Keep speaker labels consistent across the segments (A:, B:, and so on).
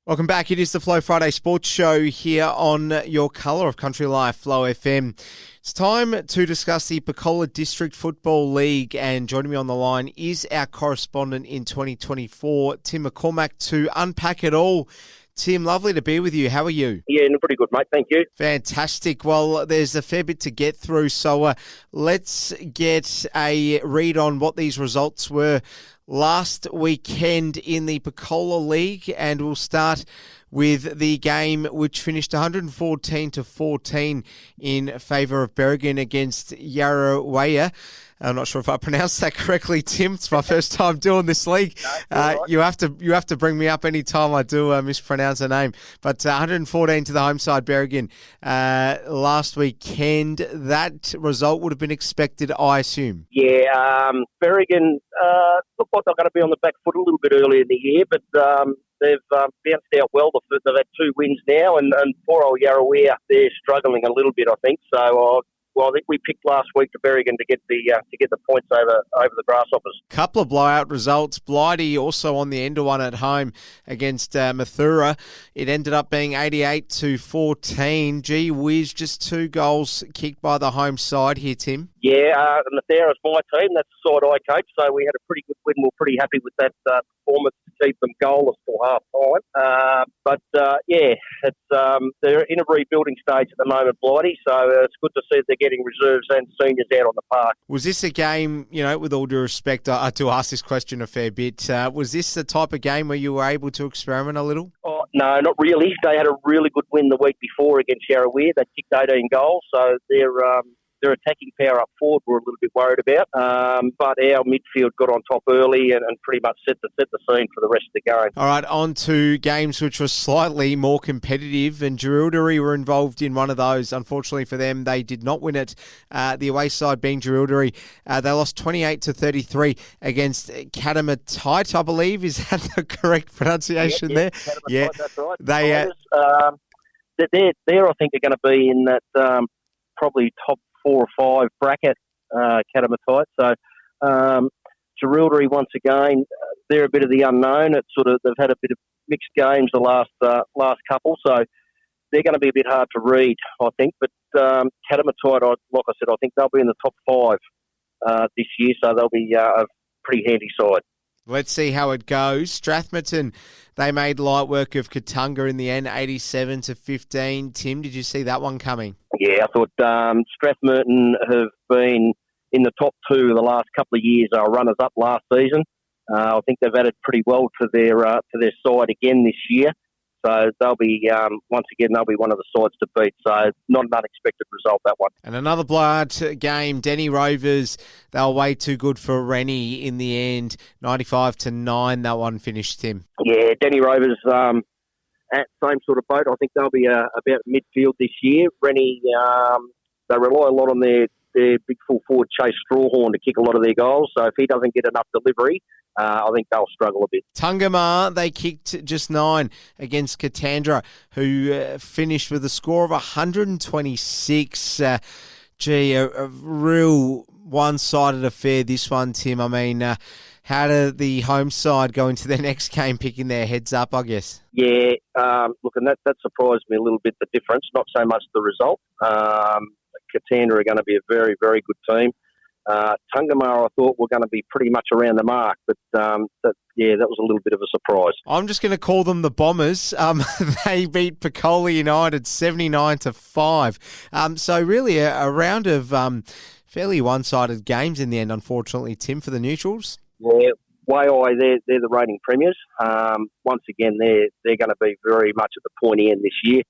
A: Welcome back. It is the Flow Friday Sports Show here on your colour of Country Life, Flow FM. It's time to discuss the Picola District Football League, and joining me on the line is our correspondent in 2024, Tim McCormack, to unpack it all. Tim, lovely to be with you. How are you?
B: Yeah, pretty good, mate. Thank you.
A: Fantastic. Well, there's a fair bit to get through, so let's get a read on what these results were last weekend in the Picola League, and we'll start with the game which finished 114-14 in favour of Berrigan against Yarrawaya. I'm not sure if I pronounced that correctly, Tim. It's my first time doing this league.
B: No, right.
A: You have to bring me up any time I do mispronounce a name. But 114 to the home side, Berrigan, last weekend. That result would have been expected, I assume.
B: Yeah, Berrigan looked like they're going to be on the back foot a little bit early in the year, but they've bounced out well. They've had 2 wins now, and poor old Yarrawaya, they're struggling a little bit, I think. So I think we picked last week to Berrigan to get the points over the Grasshoppers.
A: Couple of blowout results. Blighty also on the end of one at home against Mathura. It ended up being 88-14. Gee whiz, just 2 goals kicked by the home side here, Tim.
B: Yeah, Mathura's my team. That's the side I coach. So we had a pretty good win. We're pretty happy with that performance to keep them goalless till half time. They're in a rebuilding stage at the moment, Blighty. So it's good to see they're getting reserves and seniors out on the park.
A: Was this a game, with all due respect, I do ask this question a fair bit, was this the type of game where you were able to experiment a little?
B: Oh, no, not really. They had a really good win the week before against Yarrawaya. They kicked 18 goals, so their attacking power up forward we're a little bit worried about. But our midfield got on top early and pretty much set the scene for the rest of the game.
A: All right, on to games which were slightly more competitive, and Jerilderie were involved in one of those. Unfortunately for them, they did not win it. The away side being Jerilderie, they lost 28-33 against Catamatite, I believe. Is that the correct pronunciation there?
B: Yeah, that's right.
A: They're
B: I think they're going to be in that probably top 4 or 5 bracket, Catamatite. So Jerilderie, once again, they're a bit of the unknown. It's they've had a bit of mixed games the last couple, so they're going to be a bit hard to read, I think. But Catamatite, like I said, I think they'll be in the top 5 this year, so they'll be a pretty handy side.
A: Let's see how it goes. Strathmerton, they made light work of Katunga in the end, 87-15. Tim, did you see that one coming?
B: Yeah, I thought Strathmerton have been in the top 2 the last couple of years, runners-up last season. I think they've added pretty well to their side again this year. So they'll be, once again, they'll be one of the sides to beat. So not an unexpected result, that one.
A: And another blowout game, Denny Rovers, they were way too good for Rennie in the end. 95-9, that one finished, Tim.
B: Yeah, Denny Rovers, at same sort of boat. I think they'll be about midfield this year. Rennie, they rely a lot on their big full forward Chase Strawhorn to kick a lot of their goals. So if he doesn't get enough delivery, I think they'll struggle a bit.
A: Tungamar, they kicked just 9 against Katandra, who finished with a score of 126. A real one-sided affair, this one, Tim. I mean, how did the home side go into their next game picking their heads up, I guess?
B: Yeah, look, and that surprised me a little bit, the difference, not so much the result. Katandra are going to be a very, very good team. Tungamar, I thought, were going to be pretty much around the mark, but that was a little bit of a surprise.
A: I'm just going to call them the Bombers. They beat Picola United 79-5. So really a round of fairly one-sided games in the end, unfortunately, Tim, for the neutrals.
B: Yeah, they're the reigning premiers. Once again, they're going to be very much at the pointy end this year.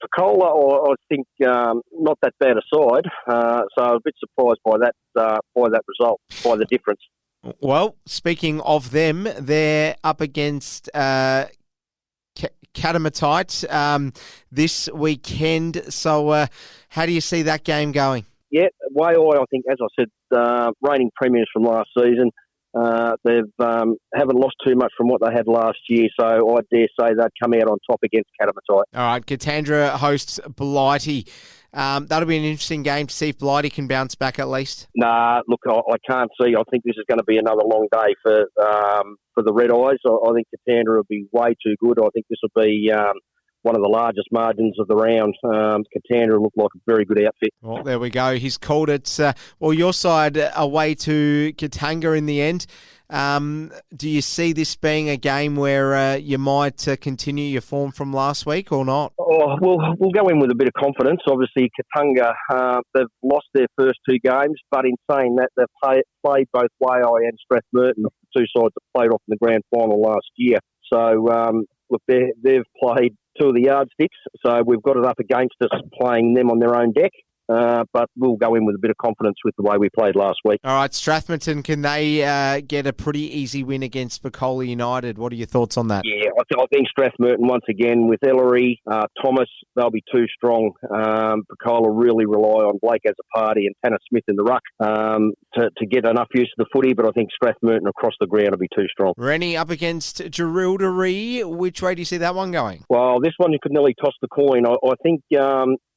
B: Picola, I think, not that bad a side, so I'm a bit surprised by that result, by the difference.
A: Well, speaking of them, they're up against Catamatite this weekend. So how do you see that game going?
B: Yeah, I think, as I said, reigning premiers from last season. They've haven't lost too much from what they had last year, so I dare say they'd come out on top against Catamatite.
A: All right, Katandra hosts Blighty That'll be an interesting game to see if Blighty can bounce back at least.
B: Nah, look, I can't see. I think this is going to be another long day for the Red Eyes. I think Katandra will be way too good. I think this will be one of the largest margins of the round. Katandra looked like a very good outfit.
A: Well, there we go. He's called it. Your side away to Katanga in the end. Do you see this being a game where you might continue your form from last week or not?
B: Oh, we'll go in with a bit of confidence. Obviously, Katanga, they've lost their first two games, but in saying that, they've played both Waiai and Strathmerton, the two sides that played off in the grand final last year. So, look, they've played two of the yardsticks, so we've got it up against us playing them on their own deck. But we'll go in with a bit of confidence with the way we played last week.
A: All right, Strathmerton, can they get a pretty easy win against Picola United? What are your thoughts on that?
B: Yeah, I think Strathmerton, once again, with Ellery, Thomas, they'll be too strong. Picola really rely on Blake as a party and Tanner Smith in the ruck to get enough use of the footy, but I think Strathmerton across the ground will be too strong.
A: Rennie up against Jerilderie. Which way do you see that one going?
B: Well, this one you could nearly toss the coin. I think...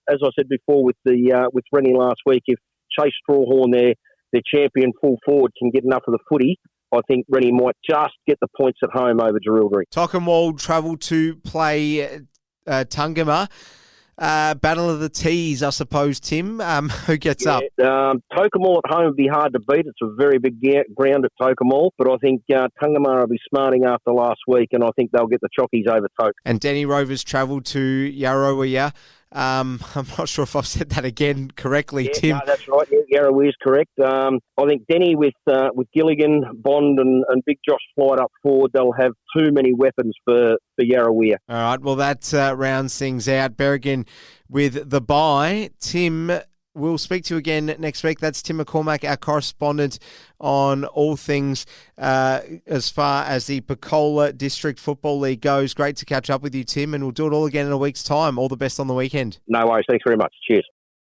B: as I said before with Rennie last week, if Chase Strawhorn, their champion full forward, can get enough of the footy, I think Rennie might just get the points at home over Jerilderie.
A: Tocumwal travel to play Tungama. Battle of the Tees, I suppose, Tim. Who gets up?
B: Tocumwal at home would be hard to beat. It's a very big ground at Tocumwal, but I think Tungama will be smarting after last week, and I think they'll get the chockies over Toke.
A: And Denny Rovers travel to Yarrawia. I'm not sure if I've said that again correctly, Tim.
B: No, that's right. Yarrawia is correct. I think Denny with Gilligan, Bond, and Big Josh Flight up forward, they'll have too many weapons for Yarrawia.
A: All right, well, that rounds things out. Berrigan with the bye. Tim, we'll speak to you again next week. That's Tim McCormack, our correspondent on all things as far as the Picola District Football League goes. Great to catch up with you, Tim, and we'll do it all again in a week's time. All the best on the weekend.
B: No worries. Thanks very much. Cheers.